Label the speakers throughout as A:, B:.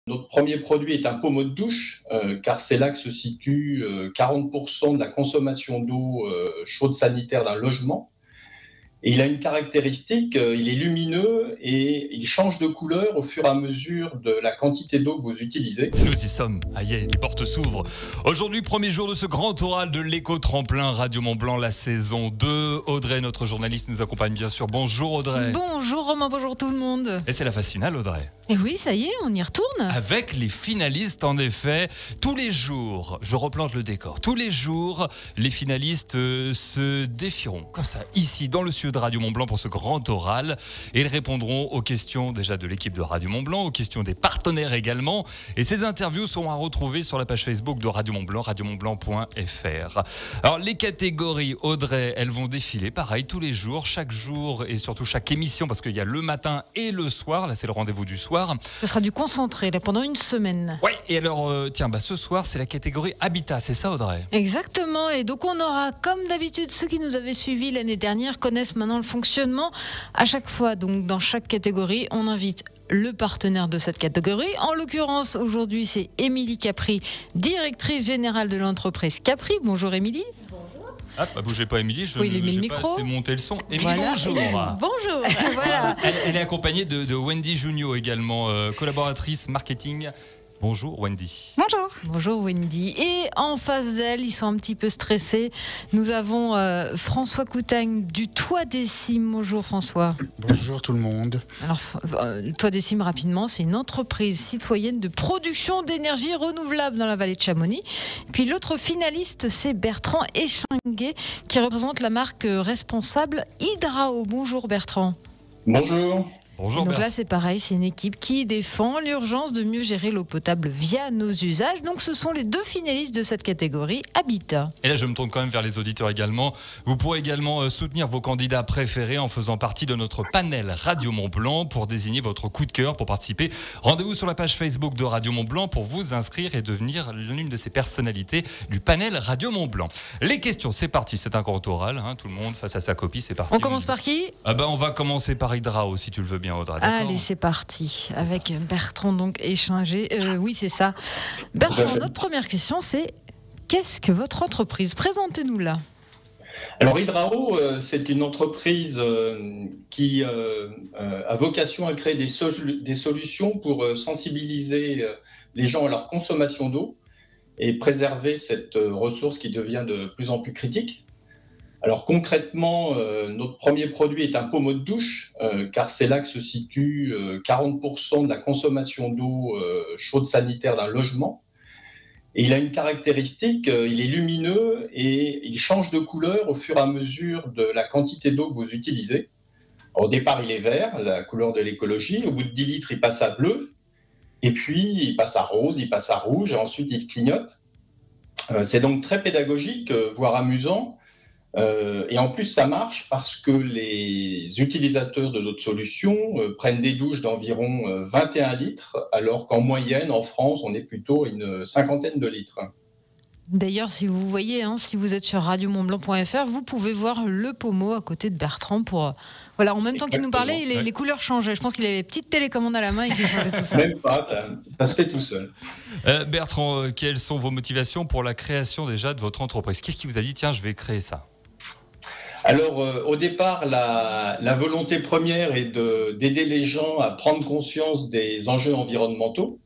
A: Notre premier produit est un pommeau de douche, car c'est là que se situe 40% de la consommation d'eau chaude sanitaire d'un logement. Et il a une caractéristique, il est lumineux et il change de couleur au fur et à mesure de la quantité d'eau que vous utilisez.
B: Nous y sommes, aïe, les portes s'ouvrent. Aujourd'hui, premier jour de ce grand oral de l'éco-tremplin Radio Mont-Blanc, la saison 2. Audrey, notre journaliste, nous accompagne bien sûr. Bonjour Audrey.
C: Bonjour Romain, bonjour tout le monde.
B: Et c'est la phase finale Audrey.
C: Et oui, ça y est, on y retourne.
B: Avec les finalistes en effet, tous les jours, je replante le décor, tous les jours, les finalistes se défieront comme ça, ici, dans le studio de Radio Mont-Blanc pour ce grand oral. Et ils répondront aux questions déjà de l'équipe de Radio Mont-Blanc, aux questions des partenaires également. Et ces interviews seront à retrouver sur la page Facebook de Radio Mont-Blanc, radiomontblanc.fr. Alors les catégories, Audrey, elles vont défiler, pareil, tous les jours, chaque jour et surtout chaque émission, parce qu'il y a le matin et le soir. Là, c'est le rendez-vous du soir.
C: Ça sera du concentré là pendant une semaine.
B: Oui, et alors ce soir c'est la catégorie Habitat, c'est ça Audrey?
C: Exactement, et donc on aura comme d'habitude, ceux qui nous avaient suivis l'année dernière connaissent maintenant le fonctionnement. À chaque fois, donc dans chaque catégorie, on invite le partenaire de cette catégorie. En l'occurrence, aujourd'hui, c'est Émilie Capri, directrice générale de l'entreprise Capri. Bonjour Émilie.
B: Ah, bah bougez pas Émilie, je
C: il met le
B: sais
C: micro.
B: pas, c'est monter le son. Émilie,
C: Voilà.
B: bonjour.
C: Bonjour, voilà.
B: Elle est accompagnée de Wendy Junio également, collaboratrice marketing. Bonjour Wendy.
D: Bonjour.
C: Bonjour Wendy. Et en face d'elle, ils sont un petit peu stressés. Nous avons François Coutagne du Toit des Cimes. Bonjour François.
E: Bonjour tout le monde.
C: Alors, Toit des Cimes, rapidement, c'est une entreprise citoyenne de production d'énergie renouvelable dans la vallée de Chamonix. Puis l'autre finaliste, c'est Bertrand Échinguet, qui représente la marque responsable Hydrao. Bonjour Bertrand.
A: Bonjour.
B: Bonjour.
C: Donc là, c'est pareil, c'est une équipe qui défend l'urgence de mieux gérer l'eau potable via nos usages. Donc ce sont les deux finalistes de cette catégorie Habitat.
B: Et là, je me tourne quand même vers les auditeurs également. Vous pourrez également soutenir vos candidats préférés en faisant partie de notre panel Radio Mont-Blanc pour désigner votre coup de cœur pour participer. Rendez-vous sur la page Facebook de Radio Mont-Blanc pour vous inscrire et devenir l'une de ces personnalités du panel Radio Mont-Blanc. Les questions, c'est parti. C'est un grand oral, tout le monde face à sa copie, c'est parti.
C: On commence par qui ?
B: On va commencer par Hydrao, si tu le veux bien. Audrey,
C: allez, c'est parti. Avec Bertrand, donc échangé. Oui, c'est ça. Bertrand, notre première question, c'est qu'est-ce que votre entreprise ? Présentez-nous-la.
A: Alors Hydrao, c'est une entreprise qui a vocation à créer des solutions pour sensibiliser les gens à leur consommation d'eau et préserver cette ressource qui devient de plus en plus critique. Alors concrètement, notre premier produit est un pommeau de douche, car c'est là que se situe 40% de la consommation d'eau chaude sanitaire d'un logement. Et il a une caractéristique, il est lumineux et il change de couleur au fur et à mesure de la quantité d'eau que vous utilisez. Au départ, il est vert, la couleur de l'écologie. Au bout de 10 litres, il passe à bleu. Et puis, il passe à rose, il passe à rouge, et ensuite, il clignote. C'est donc très pédagogique, voire amusant. Et en plus, ça marche parce que les utilisateurs de notre solution prennent des douches d'environ 21 litres, alors qu'en moyenne, en France, on est plutôt à une cinquantaine de litres.
C: D'ailleurs, si vous voyez, si vous êtes sur radiomontblanc.fr, vous pouvez voir le pommeau à côté de Bertrand pour... Voilà, en même temps qu'il nous parlait, les couleurs changeaient. Je pense qu'il avait une petite télécommande à la main et qu'il changeait tout ça.
A: Même pas, ça se fait tout seul.
B: Bertrand, quelles sont vos motivations pour la création déjà de votre entreprise ? Qu'est-ce qui vous a dit, tiens, je vais créer ça ?
A: Alors, au départ, la volonté première est d'aider les gens à prendre conscience des enjeux environnementaux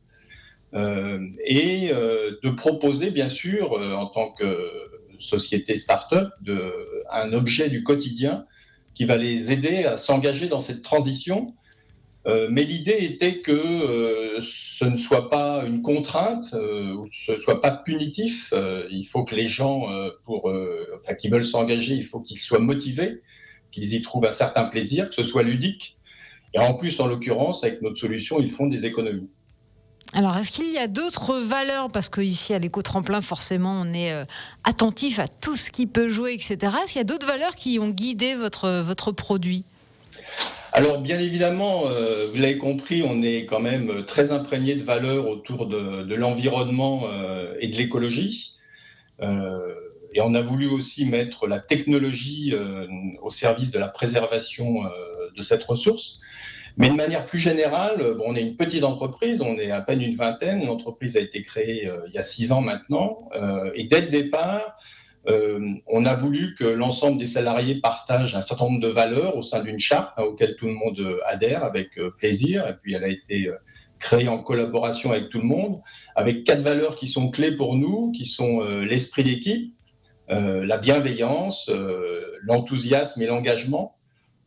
A: et de proposer, bien sûr, en tant que société start-up, un objet du quotidien qui va les aider à s'engager dans cette transition. Mais l'idée était que ce ne soit pas une contrainte, ou ce ne soit pas punitif. Il faut que les gens, qui veulent s'engager, il faut qu'ils soient motivés, qu'ils y trouvent un certain plaisir, que ce soit ludique. Et en plus, en l'occurrence, avec notre solution, ils font des économies.
C: Alors, est-ce qu'il y a d'autres valeurs ? Parce qu'ici, à l'éco-tremplin, forcément, on est attentif à tout ce qui peut jouer, etc. Est-ce qu'il y a d'autres valeurs qui ont guidé votre produit ?
A: Alors, bien évidemment, vous l'avez compris, on est quand même très imprégné de valeurs autour de l'environnement et de l'écologie. Et on a voulu aussi mettre la technologie au service de la préservation de cette ressource. Mais de manière plus générale, on est une petite entreprise, on est à peine une vingtaine. L'entreprise a été créée il y a 6 ans maintenant. Et dès le départ, on a voulu que l'ensemble des salariés partagent un certain nombre de valeurs au sein d'une charte auquel tout le monde adhère avec plaisir. Et puis elle a été créée en collaboration avec tout le monde, avec 4 valeurs qui sont clés pour nous, qui sont l'esprit d'équipe, la bienveillance, l'enthousiasme et l'engagement.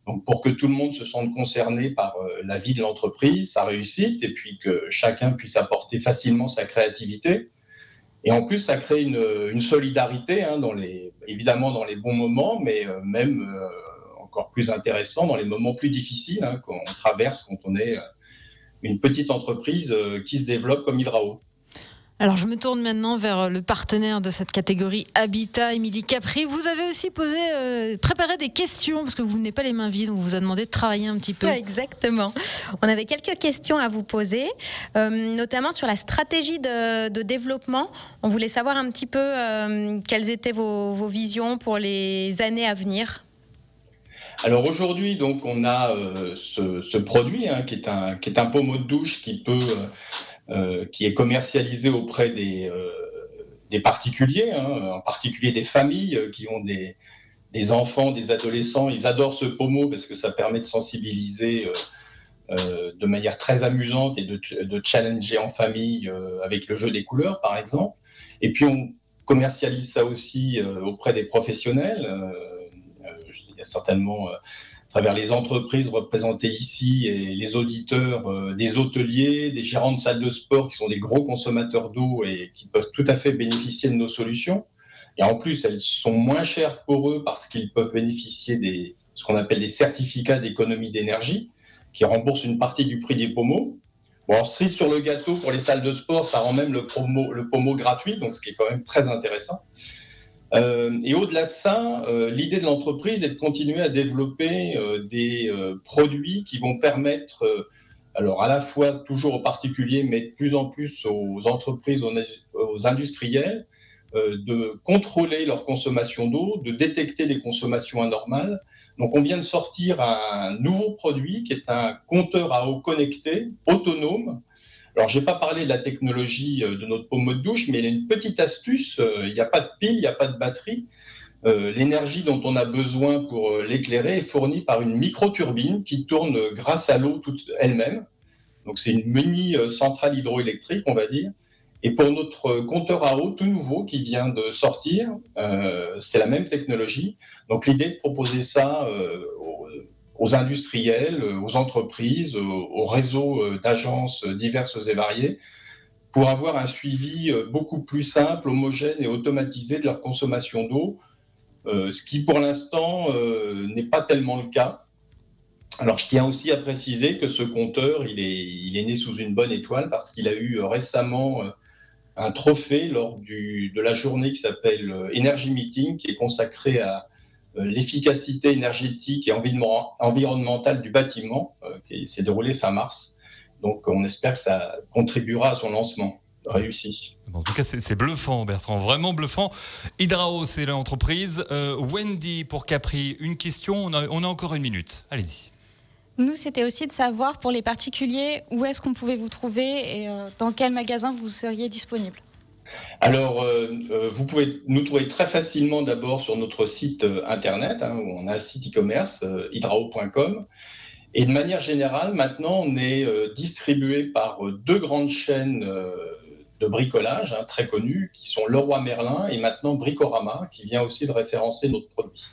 A: Donc pour que tout le monde se sente concerné par la vie de l'entreprise, sa réussite, et puis que chacun puisse apporter facilement sa créativité. Et en plus, ça crée une solidarité, évidemment dans les bons moments, mais même encore plus intéressant dans les moments plus difficiles qu'on traverse quand on est une petite entreprise qui se développe comme Hydrao.
C: Alors je me tourne maintenant vers le partenaire de cette catégorie Habitat, Émilie Capri. Vous avez aussi préparé des questions, parce que vous n'avez pas les mains vides, on vous a demandé de travailler un petit peu.
D: Exactement. On avait quelques questions à vous poser, notamment sur la stratégie de développement. On voulait savoir un petit peu quelles étaient vos visions pour les années à venir.
A: Alors aujourd'hui, donc, on a ce produit qui est un pommeau de douche qui est commercialisé auprès des particuliers, en particulier des familles qui ont des enfants, des adolescents. Ils adorent ce pommeau parce que ça permet de sensibiliser de manière très amusante et de challenger en famille avec le jeu des couleurs, par exemple. Et puis on commercialise ça aussi auprès des professionnels. Il y a certainement à travers les entreprises représentées ici et les auditeurs des hôteliers, des gérants de salles de sport qui sont des gros consommateurs d'eau et qui peuvent tout à fait bénéficier de nos solutions. Et en plus, elles sont moins chères pour eux parce qu'ils peuvent bénéficier de ce qu'on appelle des certificats d'économie d'énergie qui remboursent une partie du prix des pommeaux. Bon, cerise sur le gâteau, pour les salles de sport, ça rend même le pommeau gratuit, donc ce qui est quand même très intéressant. Et au-delà de ça, l'idée de l'entreprise est de continuer à développer des produits qui vont permettre, alors à la fois toujours aux particuliers, mais de plus en plus aux entreprises, aux industriels, de contrôler leur consommation d'eau, de détecter des consommations anormales. Donc on vient de sortir un nouveau produit qui est un compteur à eau connecté, autonome. Alors, je n'ai pas parlé de la technologie de notre pommeau de douche, mais il y a une petite astuce. Il n'y a pas de pile, il n'y a pas de batterie. L'énergie dont on a besoin pour l'éclairer est fournie par une micro-turbine qui tourne grâce à l'eau toute elle-même. Donc, c'est une mini centrale hydroélectrique, on va dire. Et pour notre compteur à eau tout nouveau qui vient de sortir, c'est la même technologie. Donc, l'idée est de proposer ça aux industriels, aux entreprises, aux réseaux d'agences diverses et variées, pour avoir un suivi beaucoup plus simple, homogène et automatisé de leur consommation d'eau, ce qui pour l'instant n'est pas tellement le cas. Alors je tiens aussi à préciser que ce compteur, il est né sous une bonne étoile parce qu'il a eu récemment un trophée lors de la journée qui s'appelle Energy Meeting, qui est consacrée à l'efficacité énergétique et environnementale du bâtiment, qui s'est déroulé fin mars. Donc on espère que ça contribuera à son lancement réussi.
B: En tout cas, c'est bluffant, Bertrand, vraiment bluffant. Hydrao, c'est l'entreprise. Wendy, pour Capri, une question, on a encore 1 minute. Allez-y.
E: Nous, c'était aussi de savoir pour les particuliers où est-ce qu'on pouvait vous trouver et dans quel magasin vous seriez disponible.
A: Alors, vous pouvez nous trouver très facilement d'abord sur notre site internet, où on a un site e-commerce, hydrao.com. Et de manière générale, maintenant, on est distribué par 2 grandes chaînes de bricolage très connues, qui sont Leroy Merlin et maintenant Bricorama, qui vient aussi de référencer notre produit.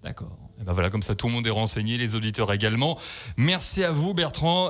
B: D'accord. Et ben voilà, comme ça, tout le monde est renseigné, les auditeurs également. Merci à vous, Bertrand.